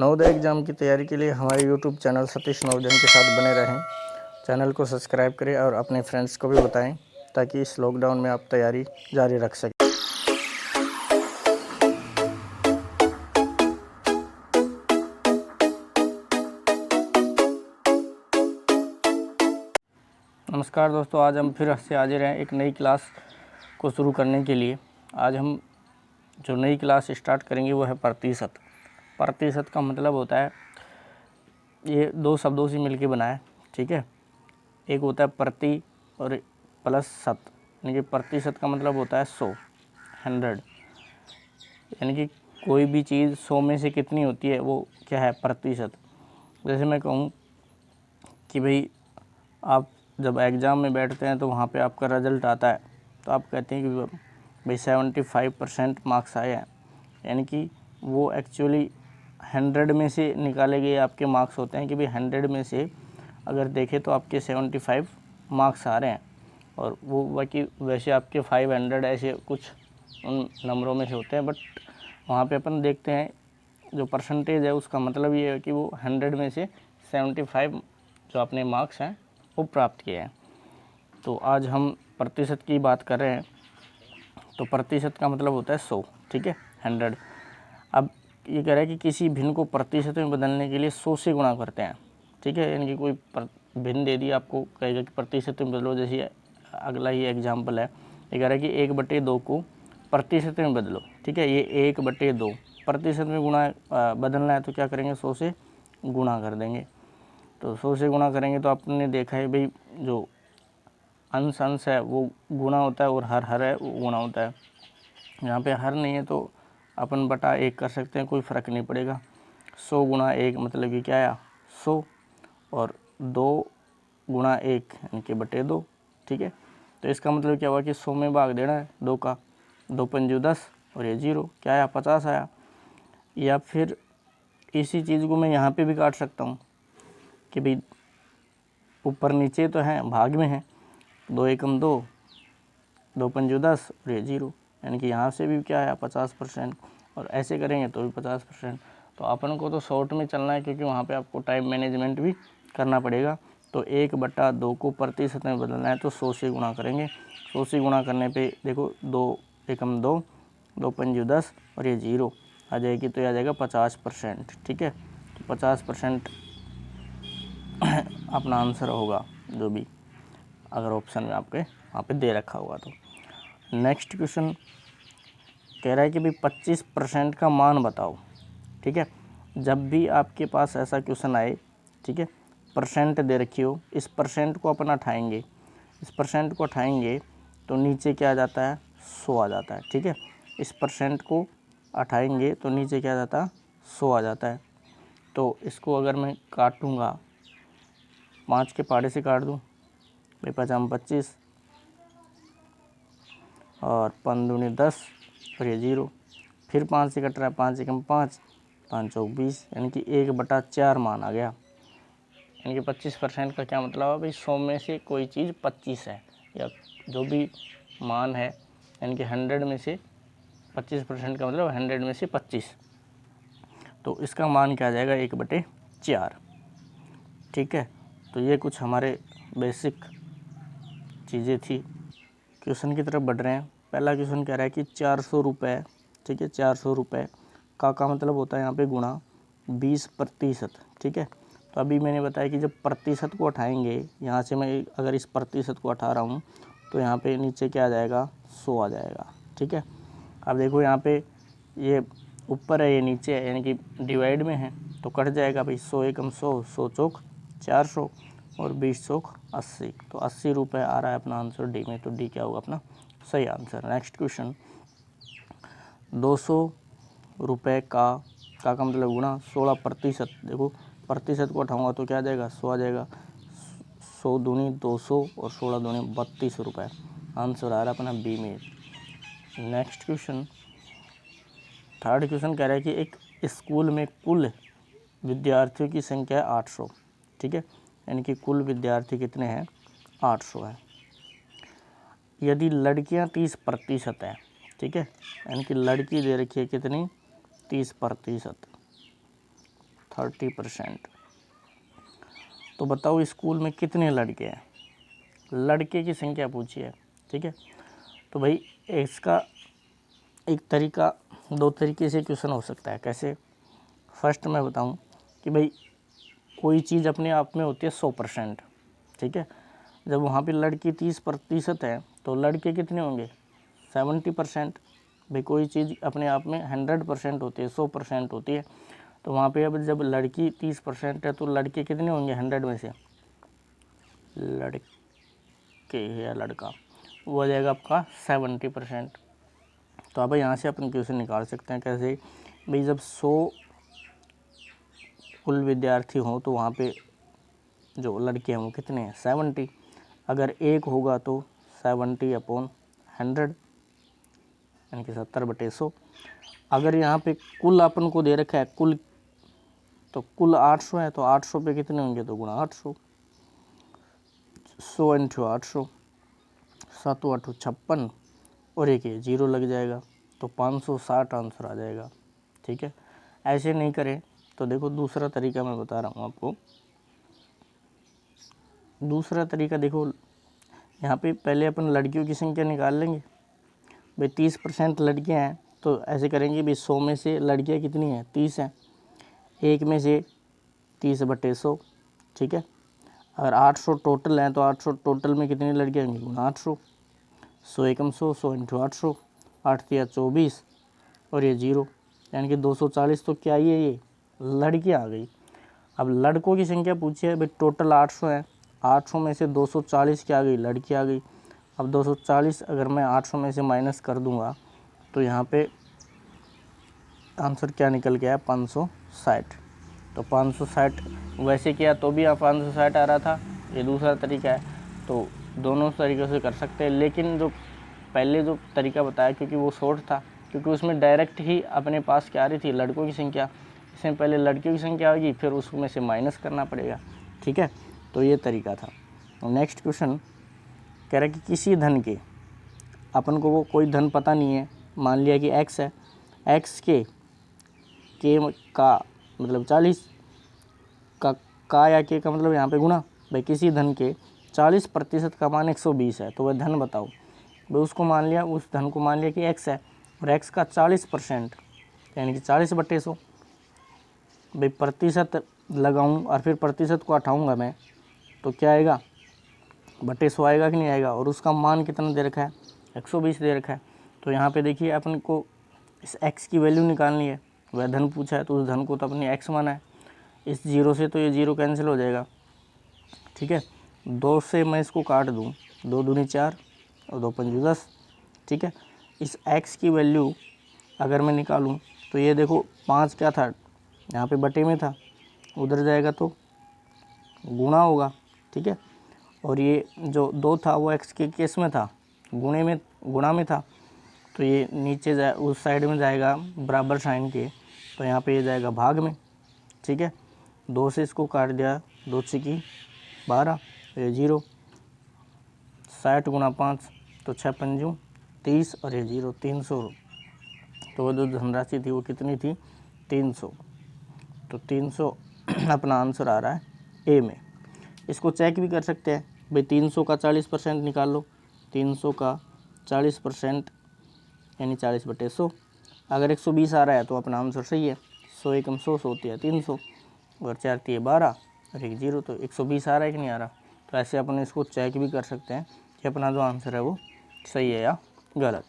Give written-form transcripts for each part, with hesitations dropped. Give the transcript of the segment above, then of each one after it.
Navodaya exam की तैयारी के लिए हमारे यूट्यूब चैनल सतीश नवोदय के साथ बने रहें। चैनल को सब्सक्राइब करें और अपने फ्रेंड्स को भी बताएं ताकि इस लॉकडाउन में आप तैयारी जारी रख सकें। नमस्कार दोस्तों, आज हम फिर से हाजिर हैं एक नई क्लास को शुरू करने के लिए। आज हम जो नई क्लास स्टार्ट करेंगे वो है प्रतिशत। प्रतिशत का मतलब होता है, ये दो शब्दों से मिलके बना है, ठीक है। एक होता है प्रति और प्लस शत, यानी कि प्रतिशत का मतलब होता है 100, 100, यानी कि कोई भी चीज़ 100 में से कितनी होती है वो क्या है, प्रतिशत। जैसे मैं कहूँ कि भाई आप जब एग्ज़ाम में बैठते हैं तो वहाँ पे आपका रिज़ल्ट आता है तो आप कहते हैं कि भाई 75% मार्क्स आए हैं, यानी कि वो एक्चुअली 100 में से निकाले गए आपके मार्क्स होते हैं कि भाई 100 में से अगर देखें तो आपके 75 मार्क्स आ रहे हैं, और वो बाकी वैसे आपके 500 ऐसे कुछ उन नंबरों में से होते हैं। बट वहाँ पे अपन देखते हैं जो परसेंटेज है उसका मतलब ये है कि वो 100 में से 75 जो अपने मार्क्स हैं वो प्राप्त किए हैं। तो आज हम प्रतिशत की बात कर रहे हैं। तो प्रतिशत का मतलब होता है 100, ठीक है, 100। अब ये कह रहा है कि किसी भिन्न को प्रतिशत में बदलने के लिए 100 से गुणा करते हैं, ठीक है। यानी कि कोई भिन्न दे दिया, आपको कहेगा कि प्रतिशत में बदलो। जैसे अगला ही एग्जाम्पल है, ये कह रहा है कि 1/2 को प्रतिशत में बदलो, ठीक है। ये 1/2 प्रतिशत में गुणा बदलना है तो क्या करेंगे, 100 से गुणा कर देंगे। तो 100 से गुणा करेंगे तो आपने देखा है भाई जो अंश है वो गुणा होता है और हर है वो गुणा होता है। यहाँ पे हर नहीं है तो अपन बटा 1 कर सकते हैं, कोई फ़र्क नहीं पड़ेगा। 100 गुणा 1 मतलब कि क्या आया, 100, और 2 गुणा 1 यानी कि बटे 2, ठीक है। तो इसका मतलब क्या हुआ कि 100 में भाग देना है 2 का, 2 पंजू 10 और ये 0, क्या आया, 50 आया। या फिर इसी चीज़ को मैं यहाँ पे भी काट सकता हूँ कि भाई ऊपर नीचे तो हैं, भाग में हैं, 2 एकम 2, 2 पंजू 10 और ये 0, यानी कि यहाँ से भी क्या आया, 50%। और ऐसे करेंगे तो भी 50%। तो अपन को तो शॉर्ट में चलना है क्योंकि वहाँ पे आपको टाइम मैनेजमेंट भी करना पड़ेगा। तो 1/2 को प्रतिशत में बदलना है तो 100 से गुणा करेंगे। 100 से गुणा करने पे देखो 2 एकम 2, 2 पंजू 10 और ये 0 आ जाएगी, तो ये आ जाएगा 50%, ठीक है। तो 50% अपना आंसर होगा, जो भी अगर ऑप्शन में आपके वहाँ पे दे रखा होगा तो। नेक्स्ट क्वेश्चन कह रहा है कि भाई 25% का मान बताओ, ठीक है। जब भी आपके पास ऐसा क्वेश्चन आए, ठीक है, परसेंट दे रखी हो, इस परसेंट को अपन उठाएंगे, इस परसेंट को उठाएंगे तो नीचे क्या आ जाता है, 100 आ जाता है, ठीक है। इस परसेंट को उठाएंगे तो नीचे क्या आ जाता है, 100 आ जाता है। तो इसको अगर मैं काटूँगा, 5 के पहाड़े से काट दूँ, भाई 5 25 और 5 दूनी 10 और ये 0, फिर 5 से कट रहा है, 5 एकम 5, 5 चौक 20, यानी कि 1/4 मान आ गया। यानी कि 25% का क्या मतलब है भाई, 100 में से कोई चीज़ 25 है, या जो भी मान है, यानी कि 100 में से 25% का मतलब 100 में से 25, तो इसका मान क्या आ जाएगा, 1/4, ठीक है। तो ये कुछ हमारे बेसिक चीज़ें थी। क्वेश्चन की तरफ बढ़ रहे हैं। पहला क्वेश्चन कह रहा है कि 400 रुपये, ठीक है, 400 रुपये का मतलब होता है यहाँ पे गुणा 20%, ठीक है। तो अभी मैंने बताया कि जब प्रतिशत को उठाएंगे, यहाँ से मैं अगर इस प्रतिशत को उठा रहा हूँ तो यहाँ पे नीचे क्या आ जाएगा, 100 आ जाएगा, ठीक है। अब देखो यहाँ पे ये ऊपर है, ये नीचे है, यानी कि डिवाइड में है तो कट जाएगा भाई। 100 एकम 100, 100 चौक 400 और 20 चौक 80, तो 80 रुपये आ रहा है अपना आंसर डी में। तो डी क्या होगा अपना सही आंसर। नेक्स्ट क्वेश्चन, 200 रुपये का मतलब गुणा 16%। देखो प्रतिशत को उठाऊंगा तो क्या आ जाएगा, 100 आ जाएगा। 100 दूनी 200 और 16 दूनी 32 रुपये, आंसर आ रहा है अपना बी में। नेक्स्ट क्वेश्चन, थर्ड क्वेश्चन कह रहा है कि एक स्कूल में कुल विद्यार्थियों की संख्या है 800, ठीक है, यानी कि कुल विद्यार्थी कितने हैं, 800 है। यदि लड़कियां 30% हैं, ठीक है, यानी कि लड़की दे रखी है कितनी, 30%, 30%। तो बताओ स्कूल में कितने लड़के हैं, लड़के की संख्या पूछी है, ठीक है। तो भाई इसका एक तरीका, दो तरीके से क्वेश्चन हो सकता है। कैसे? फर्स्ट मैं बताऊं कि भाई कोई चीज़ अपने आप में होती है 100%, ठीक है। जब वहाँ पे लड़की 30% है तो लड़के कितने होंगे? 70%। भाई कोई चीज़ अपने आप में 100% होती है, 100% होती है, तो वहाँ पे अब जब लड़की 30% है तो लड़के कितने होंगे 100 में से? लड़के या लड़का, वो हो जाएगा आपका 70%। तो अब यहाँ से अपन क्वेश्चन निकाल सकते हैं। कैसे? भाई जब 100 कुल विद्यार्थी हों तो वहाँ पे जो लड़के हैं वो कितने हैं? 70। अगर एक होगा तो 70/100 यानी कि 70/100। अगर यहाँ पे कुल अपन को दे रखा है कुल, तो कुल 800 है, तो 800 पे कितने होंगे? तो गुणा 800, 100 × 800, 7 8 56, और एक ये 0 लग जाएगा, तो 560 आंसर आ जाएगा, ठीक है। ऐसे नहीं करें तो देखो दूसरा तरीका मैं बता रहा हूँ आपको। दूसरा तरीका देखो, यहाँ पे पहले अपन लड़कियों की संख्या निकाल लेंगे। भाई 30% लड़कियाँ हैं तो ऐसे करेंगे, भाई 100 में से लड़कियाँ कितनी हैं? 30 हैं। एक में से 30/100, ठीक है। अगर 800 टोटल हैं तो 800 टोटल में कितनी लड़कियाँ होंगी? गुणा 800, 100 एकम 100, 100 × 800, 8 × 24, और ये 0, यानी कि 240। तो क्या ये लड़कियाँ आ गई। अब लड़कों की संख्या पूछी है, भाई टोटल 800 है, 800 में से 240 क्या आ गई? लड़की आ गई। अब 240 अगर मैं 800 में से माइनस कर दूंगा तो यहाँ पे आंसर क्या निकल के आया? 560। तो 560 वैसे किया तो भी यहाँ 560 आ रहा था, ये दूसरा तरीका है। तो दोनों तरीक़ों से कर सकते हैं, लेकिन जो पहले जो तरीका बताया क्योंकि वो शॉर्ट था, क्योंकि उसमें डायरेक्ट ही अपने पास क्या आ रही थी? लड़कों की संख्या। इसमें पहले लड़कियों की संख्या आएगी, फिर उसमें से माइनस करना पड़ेगा, ठीक है। तो ये तरीका था। नेक्स्ट क्वेश्चन कह रहा है कि किसी धन के, अपन को वो कोई धन पता नहीं है, मान लिया कि x है, x के का मतलब 40 का या के का मतलब यहाँ पे गुणा। भाई किसी धन के 40% का मान 120 है, तो वह धन बताओ। भाई उसको मान लिया, उस धन को मान लिया कि x है, और x का 40% यानी कि 40/100। भाई प्रतिशत लगाऊं और फिर प्रतिशत को हटाऊंगा मैं, तो क्या आएगा? 100 आएगा कि नहीं आएगा। और उसका मान कितना दे रखा है? 120 दे रखा है। तो यहाँ पे देखिए अपन को इस x की वैल्यू निकालनी है। वह धन पूछा है तो उस धन को तो अपने x माना है। इस 0 से तो ये 0 कैंसिल हो जाएगा, ठीक है। 2 से मैं इसको काट दूँ, 2 दूनी 4 और 2 पंजे 10, ठीक है। इस x की वैल्यू अगर मैं निकालूं तो ये देखो 5 क्या था? यहाँ पे बटे में था, उधर जाएगा तो गुणा होगा, ठीक है। और ये जो 2 था वो x के केस में था, गुणा में था, तो ये नीचे जाए उस साइड में जाएगा बराबर साइन के, तो यहाँ पे ये जाएगा भाग में, ठीक है। 2 से इसको काट दिया, 2 × 12, ये 0, 60 × 5 तो 6 पंजू 30, और ये 0, 300। तो वो जो धनराशि थी वो कितनी थी? 300। तो 300 अपना आंसर आ रहा है ए में। इसको चेक भी कर सकते हैं, भाई 300 का 40% निकाल लो। 300 का 40% यानी 40/100। अगर 120 आ रहा है तो अपना आंसर सही है। 100 एकम 100 होती है 300, और 4 × 12 और एक 0, तो 120 आ रहा है कि नहीं आ रहा। तो ऐसे अपन इसको चेक भी कर सकते हैं कि अपना जो आंसर है वो सही है या गलत।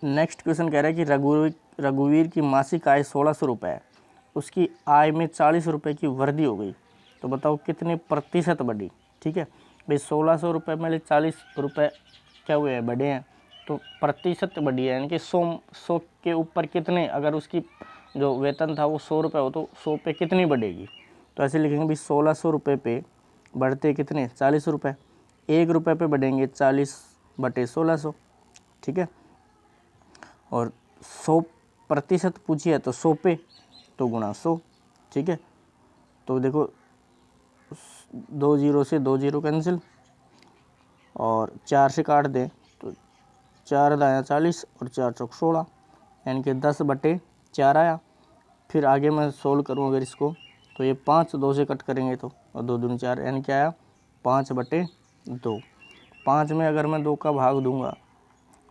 नेक्स्ट क्वेश्चन कह रहा है कि रघुवीर की मासिक आय 1600 रुपये है, उसकी आय में 40 रुपये की वृद्धि हो गई, तो बताओ कितने प्रतिशत बढ़ी, ठीक है। भाई 1600 रुपये में 40 रुपये क्या हुए हैं? बढ़े हैं, तो प्रतिशत बढ़ी है, यानी कि 100 के ऊपर कितने, अगर उसकी जो वेतन था वो 100 रुपये हो तो 100 पे कितनी बढ़ेगी। तो ऐसे लिखेंगे भाई 1600 रुपये पे बढ़ते कितने? 40 रुपये। 1 रुपये पे बढ़ेंगे 40/1600, ठीक है। और 100% पूछी है तो 100 पे तो गुणा 100, ठीक है। तो देखो 2 0 से 2 0 कैंसिल, और 4 से काट दें तो 4 दाया 40 और 4 चौक 16, यानी कि 10/4 आया। फिर आगे मैं सोल्व करूँ अगर इसको, तो ये 5 2 से कट करेंगे तो, और 2 दूनी 4, यानी क्या आया 5/2। 5 में अगर मैं 2 का भाग दूंगा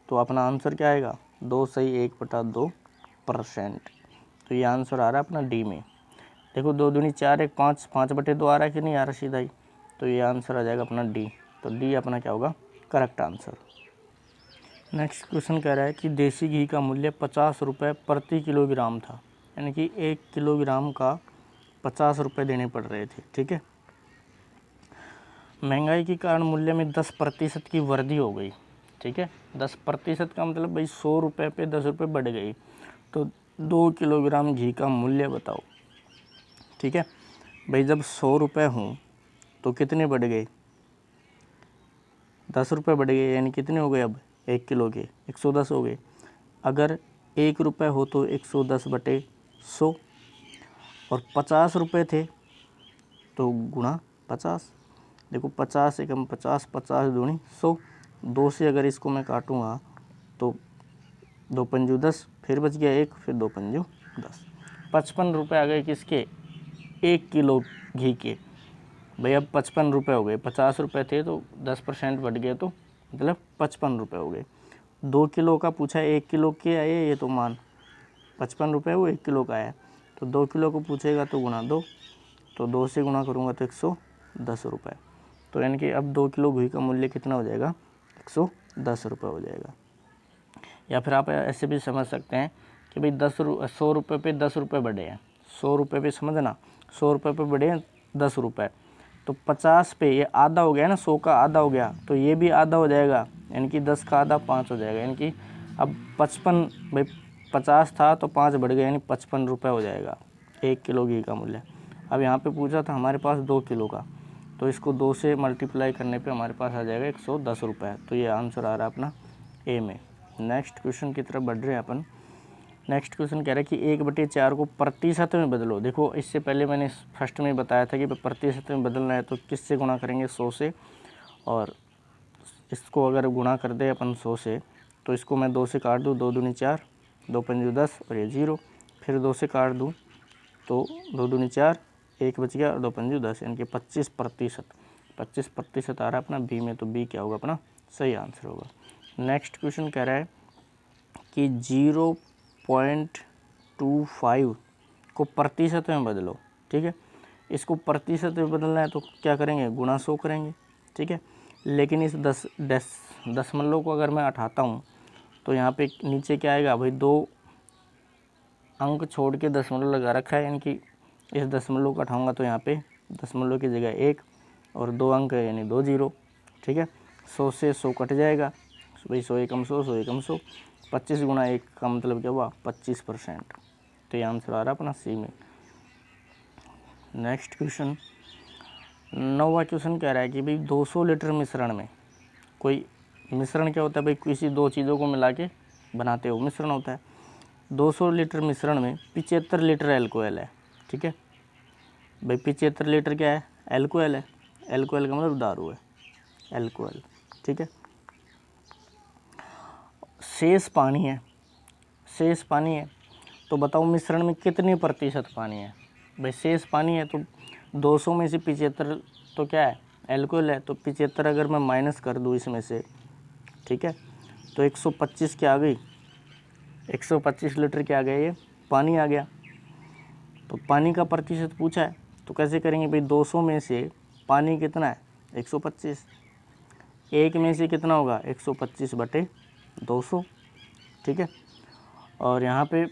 तो अपना आंसर क्या आएगा, 2 सही 1/2%। तो ये आंसर आ रहा है अपना डी में। देखो 2 दूनी 4 1 5, 5/2 आ रहा है कि नहीं आ रहा सीधा ही, तो ये आंसर आ जाएगा अपना डी। तो डी अपना क्या होगा, करेक्ट आंसर। नेक्स्ट क्वेश्चन कह रहा है कि देसी घी का मूल्य 50 रुपये प्रति किलोग्राम था, यानी कि 1 किलोग्राम का 50 रुपये देने पड़ रहे थे। ठीक है, महंगाई के कारण मूल्य में 10% की वृद्धि हो गई। ठीक है, 10% का मतलब भाई 100 रुपये पे 10 रुपये बढ़ गई। तो 2 किलोग्राम घी का मूल्य बताओ। ठीक है भाई, जब 100 रुपये हों तो कितने बढ़ गए, 10 रुपये बढ़ गए, यानी कितने हो गए अब 1 किलो के 110 हो गए। अगर 1 रुपये हो तो 110/100, और 50 रुपये थे तो गुणा 50। देखो 50 एकम 50, 50 दूनी 100, 2 से अगर इसको मैं काटूँगा तो 2 पंजू 10, फिर बच गया 1, फिर 2 पंजू 10। 55 रुपये आ गए किसके, 1 किलो घी के। भाई अब 55 रुपये हो गए, 50 रुपये थे तो 10% बढ़ गए, तो मतलब 55 रुपये हो गए। 2 किलो का पूछा है, 1 किलो के आए ये तो मान 55 रुपये वो 1 किलो का आया, तो 2 किलो को पूछेगा तो गुणा 2, तो 2 से गुणा करूँगा तो 110 रुपये। तो यानी कि अब 2 किलो घी का मूल्य कितना हो जाएगा, 110 रुपये हो जाएगा। या फिर आप ऐसे भी समझ सकते हैं कि भाई 100 रुपये पे 10 रुपये बढ़े हैं, 100 रुपये पे समझना, 100 रुपये पे बढ़े हैं 10 रुपये, तो 50 पे ये आधा हो गया ना, 100 का आधा हो गया, तो ये भी आधा हो जाएगा, यानी कि 10 का आधा 5 हो जाएगा। यानी कि अब 55, भाई 50 था तो 5 बढ़ गया, यानी 55 रुपये हो जाएगा 1 किलो घी का मूल्य। अब यहाँ पे पूछा था हमारे पास 2 किलो का, तो इसको 2 से मल्टीप्लाई करने पे हमारे पास आ जाएगा 110 रुपये। तो ये आंसर आ रहा है अपना ए में। नेक्स्ट क्वेश्चन की तरफ बढ़ रहे हैं अपन। नेक्स्ट क्वेश्चन कह रहा है कि 1/4 को प्रतिशत में बदलो। देखो इससे पहले मैंने फर्स्ट में बताया था कि प्रतिशत में बदलना है तो किससे गुणा करेंगे, 100 से, और इसको अगर गुणा कर दे अपन 100 से, तो इसको मैं 2 से काट दूँ, 2 दूनी 4, 2 पंजू 10 और ये 0, फिर 2 से काट दूँ तो 2 दूनी 4, 1 बच गया और 2 पंजू 10, यानी कि 25%। 25% आ रहा है अपना बी में, तो बी क्या होगा अपना सही आंसर होगा। नेक्स्ट क्वेश्चन कह रहा है कि 0.25 को प्रतिशत में बदलो। ठीक है, इसको प्रतिशत में बदलना है तो क्या करेंगे, गुणा 100 करेंगे। ठीक है, लेकिन इस दशमलव को अगर मैं हटाता हूँ तो यहाँ पे नीचे क्या आएगा, भाई 2 अंक छोड़ के दशमलव लगा रखा है, यानी कि इस दशमलव को हटाऊँगा तो यहाँ पे दशमलव की जगह 1 और 2 अंक है, यानी 2 0। ठीक है, 100 से 100 कट जाएगा, भाई 100 एकम 100, 100 एकम 100, 25 गुणा 1 का मतलब क्या हुआ 25%। तो ये आंसर आ रहा है अपना सी में। नेक्स्ट क्वेश्चन 9वां क्वेश्चन कह रहा है कि भाई 200 लीटर मिश्रण में, कोई मिश्रण क्या होता है भाई, किसी 2 चीज़ों को मिला के बनाते हो मिश्रण होता है। 200 लीटर मिश्रण में 75 लीटर एल्कोहल है। ठीक है भाई, 75 लीटर क्या है, एल्कोहल है। एल्कोहल का मतलब दारू है, एल्कोहल। ठीक है, शेष पानी है, शेष पानी है, तो बताओ मिश्रण में कितने प्रतिशत पानी है। भाई शेष पानी है तो 200 में से 75 तो क्या है, एल्कोहल है, तो 75 अगर मैं माइनस कर दूँ इसमें से, ठीक है, तो 125 क्या आ गई, 125 लीटर क्या आ गया, ये पानी आ गया। तो पानी का प्रतिशत पूछा है तो कैसे करेंगे भाई, 200 में से पानी कितना है 125, 1 में से कितना होगा 125/200। ठीक है, और यहाँ पे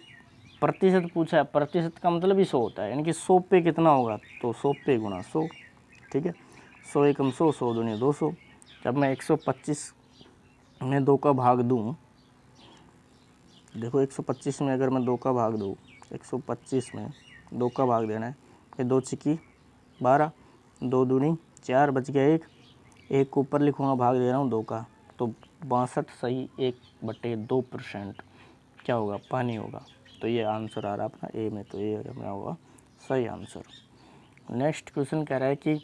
प्रतिशत पूछा है, प्रतिशत का मतलब ही 100 होता है, यानी कि 100 पे कितना होगा, तो 100 पे गुणा 100। ठीक है, 100 एकम 100, 100 दूनी 200। जब मैं 125 में 2 का भाग दूँ, देखो 125 में अगर मैं 2 का भाग दूँ, 125 में 2 का भाग देना है, ये 2 छिकी 12, 2 दूनी 4, बच गया 1 को ऊपर लिखूँगा, भाग दे रहा हूँ 2 का, तो 62 सही 1/2% क्या होगा, पानी होगा। तो ये आंसर आ रहा है अपना ए में, तो ये अपना होगा सही आंसर। नेक्स्ट क्वेश्चन कह रहा है कि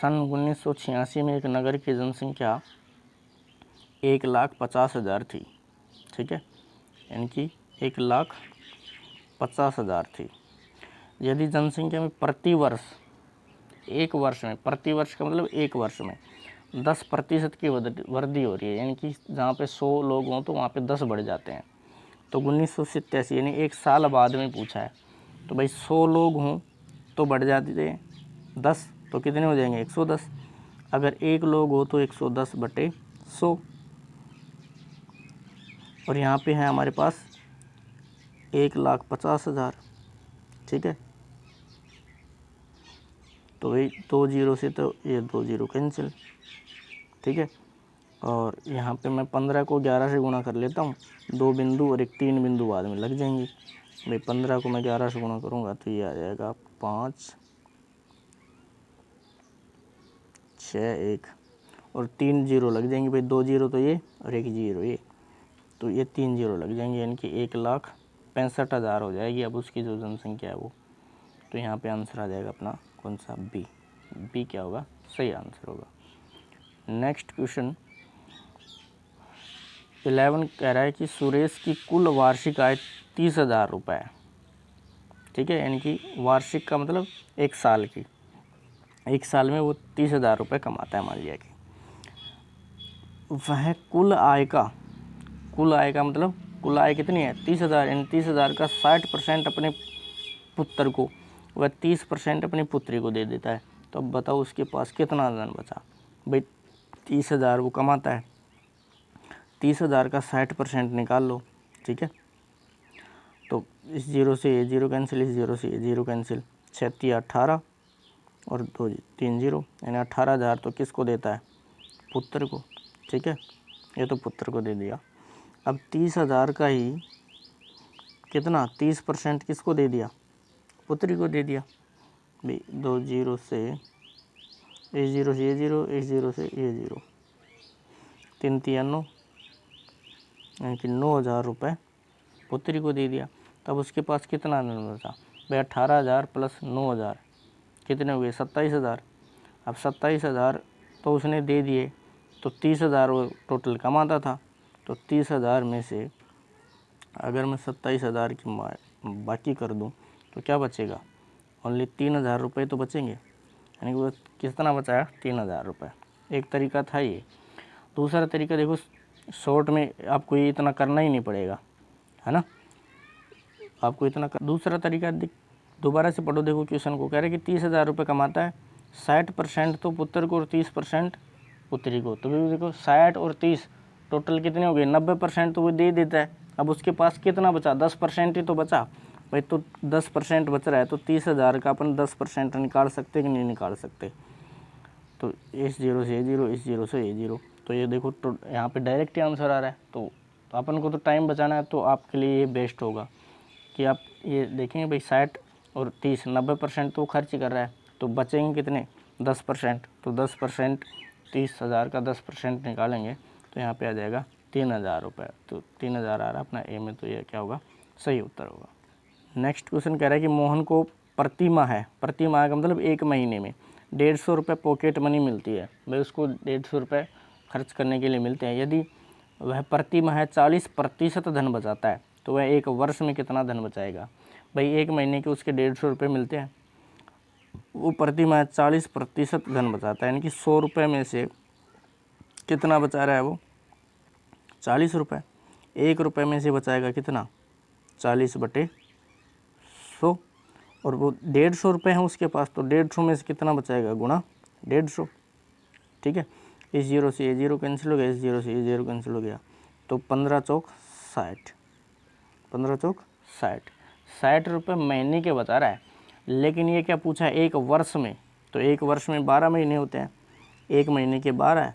सन 1986 में एक नगर की जनसंख्या 1,50,000 थी। ठीक है, यानी कि 1,50,000 50,000 थी। यदि जनसंख्या में प्रति वर्ष, एक वर्ष में, प्रति वर्ष का मतलब एक वर्ष में 10% की वृद्धि हो रही है, यानी कि जहाँ पे 100 लोग हों तो वहाँ पे 10 बढ़ जाते हैं। तो 1987 यानी एक साल बाद में पूछा है, तो भाई 100 लोग हों तो बढ़ जाते हैं 10, तो कितने हो जाएंगे 110। अगर एक लोग हो तो 110/100। और यहाँ पे है हमारे पास 1,50,000, ठीक है। तो ये 2 जीरो से तो ये 2 जीरो कैंसिल, ठीक है। और यहाँ पे मैं 15 को 11 से गुणा कर लेता हूँ, 2 बिंदु और एक 3 बिंदु बाद में लग जाएंगे। भाई 15 को मैं 11 से गुणा करूँगा तो ये आ जाएगा 5, 6, 1 और 3 जीरो लग जाएंगे। भाई 2 जीरो तो ये और 1 जीरो ये, तो ये 3 जीरो लग जाएंगे, यानी कि 1,65,000 हो जाएगी अब उसकी जो जनसंख्या है वो। तो यहाँ पे आंसर आ जाएगा अपना कौन सा, बी क्या होगा, सही आंसर होगा। नेक्स्ट क्वेश्चन 11 कह रहा है कि सुरेश की कुल वार्षिक आय 30,000 रुपये है, ठीक है। यानी कि वार्षिक का मतलब एक साल की, एक साल में वो 30,000 रुपये कमाता है, मान लिया कि वह कुल आय का मतलब कुल आय कितनी है 30,000, यानी 30,000 का 60% अपने पुत्र को, वह 30% अपनी पुत्री को दे देता है। तो अब बताओ उसके पास कितना धन बचा। भाई 30,000 वो कमाता है, 30,000 का 60% निकाल लो, ठीक है। तो इस जीरो से ये जीरो कैंसिल, इस जीरो से ये जीरो कैंसिल, 6 18 और 2 3 जीरो, यानी 18,000 तो किसको देता है, पुत्र को, ठीक है। ये तो पुत्र को दे दिया। अब 30,000 का ही कितना 30% किसको दे दिया, पुत्री को दे दिया। भाई 2 जीरो से, इस जीरो से ये जीरो, इस जीरो से ये जीरो, 3 3 9, यानी कि 9,000 रुपये पुत्री को दे दिया। तब उसके पास कितना धन बचा। भाई 18,000 प्लस 9,000 कितने हो गए 27,000। अब 27,000 तो उसने दे दिए, तो 30,000 वो टोटल कमाता था। तो 30,000 में से अगर मैं 27,000 की बाकी कर दूं तो क्या बचेगा, ओनली 3,000 रुपये तो बचेंगे, यानी कि वो कितना बचाया 3,000 रुपये। एक तरीका था ये। दूसरा तरीका देखो, शॉर्ट में आपको ये इतना करना ही नहीं पड़ेगा, है ना, आपको इतना दूसरा तरीका दोबारा से पढ़ो, देखो क्वेश्चन को कह रहे हैं कि 30,000 रुपये कमाता है, 60% तो पुत्र को और 30% पुत्री को। तो भी देखो 60 और 30 टोटल कितने हो गए 90% तो वो दे देता है। अब उसके पास कितना बचा 10% ही तो बचा। भाई तो 10% बच रहा है, तो 30,000 का अपन 10% निकाल सकते कि नहीं निकाल सकते। तो इस जीरो से ये जीरो, इस जीरो से ये जीरो, तो ये देखो तो यहाँ पे डायरेक्ट ही आंसर आ रहा है। तो अपन को तो टाइम बचाना है, तो आपके लिए ये बेस्ट होगा कि आप ये देखेंगे भाई 60 और 30 90% तो खर्च कर रहा है, तो बचेंगे कितने 10%। तो 10% 30,000 का 10% निकालेंगे तो यहाँ पे आ जाएगा 3,000 रुपये। तो 3,000 आ रहा है अपना ए में, तो ये क्या होगा सही उत्तर होगा। नेक्स्ट क्वेश्चन कह रहा है कि मोहन को प्रति माह का मतलब एक महीने में 150 रुपये पॉकेट मनी मिलती है। भाई उसको 150 रुपये खर्च करने के लिए मिलते हैं। यदि वह प्रति माह 40% धन बचाता है तो वह एक वर्ष में कितना धन बचाएगा। भाई एक महीने के उसके 150 रुपये मिलते हैं, वो प्रति माह 40% धन बचाता है, यानी कि 100 रुपये में से कितना बचा रहा है वो 40 रुपये। 1 रुपये में से बचाएगा कितना 40/100, और वो 150 रुपये है उसके पास, तो 150 में से कितना बचाएगा गुणा 150, ठीक है। इस जीरो से ये जीरो कैंसिल हो गया, इस जीरो से ये जीरो कैंसिल हो गया, तो 15 चौक 60, 15 चौक 60, 60 रुपये महीने के बता रहा है। लेकिन ये क्या पूछा है एक वर्ष में, तो एक वर्ष में 12 महीने होते हैं, एक महीने के 12 है,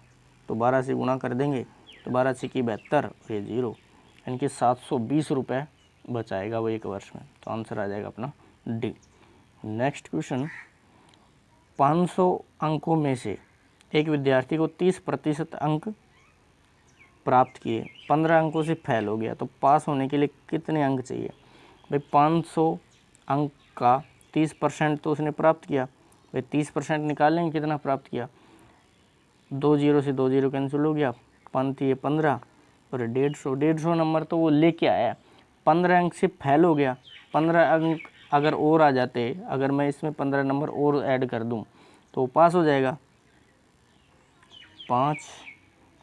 तो 12 से गुणा कर देंगे, तो 12 से 72 और ये जीरो, यानी कि 720 रुपये बचाएगा वो एक वर्ष में। तो आंसर आ जाएगा अपना डी। नेक्स्ट क्वेश्चन 500 अंकों में से एक विद्यार्थी को 30% अंक प्राप्त किए, 15 अंकों से फेल हो गया, तो पास होने के लिए कितने अंक चाहिए। भाई 500 अंक का 30% तो उसने प्राप्त किया, भाई 30% निकाल लेंगे कितना प्राप्त किया, 2 जीरो से 2 जीरो कैंसिल हो गया, 5 ये 15 और 150 नंबर तो वो लेके आया, 15 अंक से फेल हो गया, 15 अंक अगर और आ जाते, अगर मैं इसमें 15 नंबर और ऐड कर दूं तो पास हो जाएगा। 5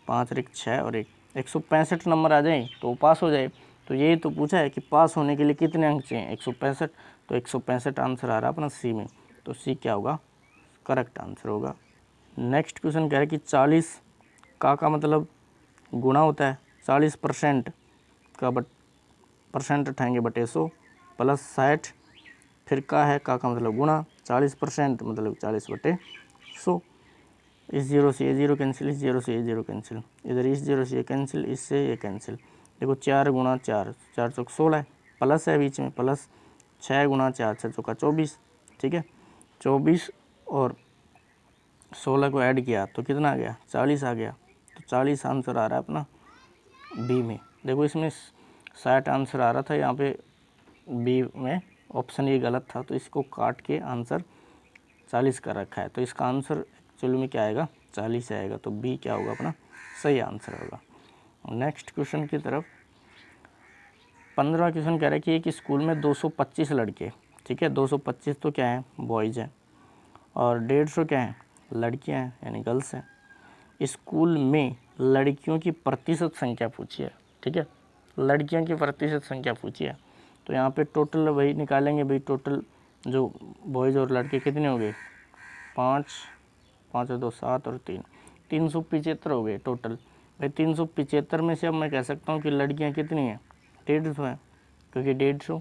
5 एक 6 और 165 नंबर आ जाए तो पास हो जाए। तो यही तो पूछा है कि पास होने के लिए कितने अंक चाहिए, 165। तो 165 आंसर आ रहा है अपना सी में। तो सी क्या होगा, करेक्ट आंसर होगा। नेक्स्ट क्वेश्चन कह रहा है कि 40 का मतलब गुणा होता है 40% का, बट परसेंट उठाएंगे बटे 100 प्लस 60, फिर का है का मतलब गुणा 40% मतलब 40 बटे 100। इस जीरो से ये जीरो कैंसिल, इस जीरो से ये जीरो कैंसिल, इधर इस जीरो से ये कैंसिल, इससे ये कैंसिल। देखो 4 गुणा 4, 4 चौक 16 है, प्लस है बीच में, प्लस 6 गुणा 4, 6 चौका 24। ठीक है, 24 और 16 को ऐड किया तो कितना आ गया, 40 आ गया। तो 40 आंसर आ रहा है अपना बी में। देखो इसमें 60 आंसर आ रहा था, यहाँ पे बी में ऑप्शन ये गलत था, तो इसको काट के आंसर 40 का रखा है। तो इसका आंसर एक्चुअली में क्या आएगा, 40 आएगा। तो बी क्या होगा अपना सही आंसर होगा। नेक्स्ट क्वेश्चन की तरफ 15 क्वेश्चन कह रहा है कि एक स्कूल में 225 लड़के, ठीक है, 225 तो क्या है बॉयज़ हैं और 150 क्या है लड़कियां हैं यानी गर्ल्स हैं। स्कूल में लड़कियों की प्रतिशत संख्या पूछी है, ठीक है, लड़कियों की प्रतिशत संख्या पूछी है। तो यहाँ पे टोटल वही निकालेंगे भाई, टोटल जो बॉयज़ और लड़के कितने हो गए, 5 5 और 2 7 और 3 375 हो गए टोटल। भाई 375 में से अब मैं कह सकता हूँ कि लड़कियाँ कितनी हैं, 150 हैं, क्योंकि 150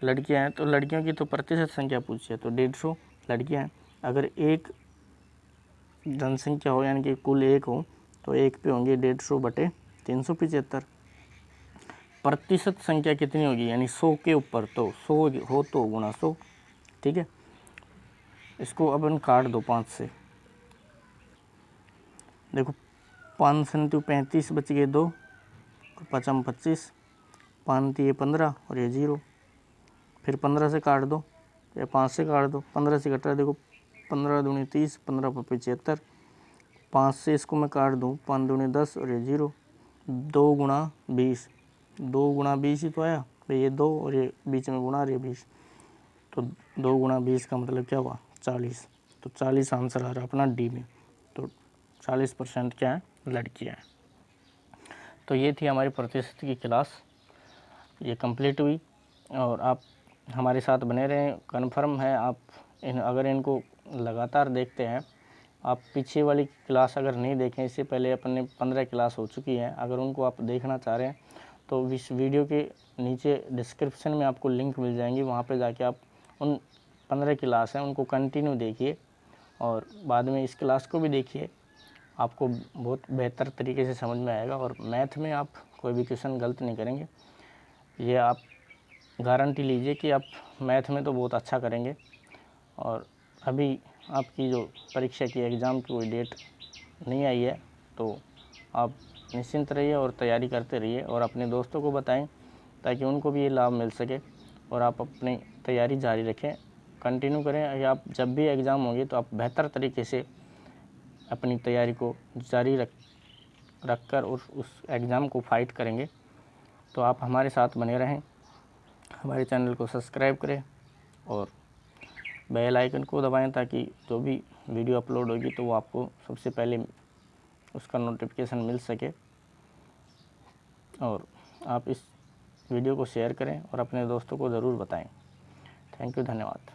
लड़कियाँ हैं। तो लड़कियों की तो प्रतिशत संख्या पूछी है, तो 150 लड़कियाँ हैं। अगर एक जनसंख्या हो यानी कि कुल 1 हो तो 1 पे होंगे 150 बटे 375। प्रतिशत संख्या कितनी होगी यानी 100 के ऊपर, तो 100 हो तो गुणा 100। ठीक है, इसको अपन काट दो 5 से। देखो 5 संतु 35 बच गए 2, 5 25, 5 ये 15 और ये 0। फिर 15 से काट दो या 5 से काट दो, 15 से कट रहा है। देखो 15 दूनी 30, 15 पर 75, 5 से इसको मैं काट दूँ, 5 दूनी 10 और ये 0। 2 गुणा 20, 2 गुणा 20 ही तो आया भाई, ये 2 और ये बीच में गुणा रही 20। तो 2 गुणा 20 का मतलब क्या हुआ 40। तो 40 आंसर आ रहा अपना डी में। तो 40% क्या है लड़कियाँ हैं। तो ये थी हमारी प्रतिशत की क्लास, ये कंप्लीट हुई। और आप हमारे साथ बने रहें, कन्फर्म है आप अगर इनको लगातार देखते हैं। आप पीछे वाली क्लास अगर नहीं देखें, इससे पहले अपने 15 क्लास हो चुकी हैं, अगर उनको आप देखना चाह रहे हैं तो इस वीडियो के नीचे डिस्क्रिप्शन में आपको लिंक मिल जाएंगी, वहाँ पे जाके आप उन 15 क्लास हैं उनको कंटिन्यू देखिए और बाद में इस क्लास को भी देखिए। आपको बहुत बेहतर तरीके से समझ में आएगा और मैथ में आप कोई भी क्वेश्चन गलत नहीं करेंगे, ये आप गारंटी लीजिए कि आप मैथ में तो बहुत अच्छा करेंगे। और अभी आपकी जो परीक्षा की एग्ज़ाम की कोई डेट नहीं आई है, तो आप निश्चिंत रहिए और तैयारी करते रहिए और अपने दोस्तों को बताएं ताकि उनको भी ये लाभ मिल सके और आप अपनी तैयारी जारी रखें, कंटिन्यू करें। या आप जब भी एग्ज़ाम होंगे तो आप बेहतर तरीके से अपनी तैयारी को जारी रख कर उस एग्ज़ाम को फाइट करेंगे। तो आप हमारे साथ बने रहें, हमारे चैनल को सब्सक्राइब करें और बेल आइकन को दबाएं ताकि जो भी वीडियो अपलोड होगी तो वो आपको सबसे पहले उसका नोटिफिकेशन मिल सके। और आप इस वीडियो को शेयर करें और अपने दोस्तों को ज़रूर बताएं। थैंक यू, धन्यवाद।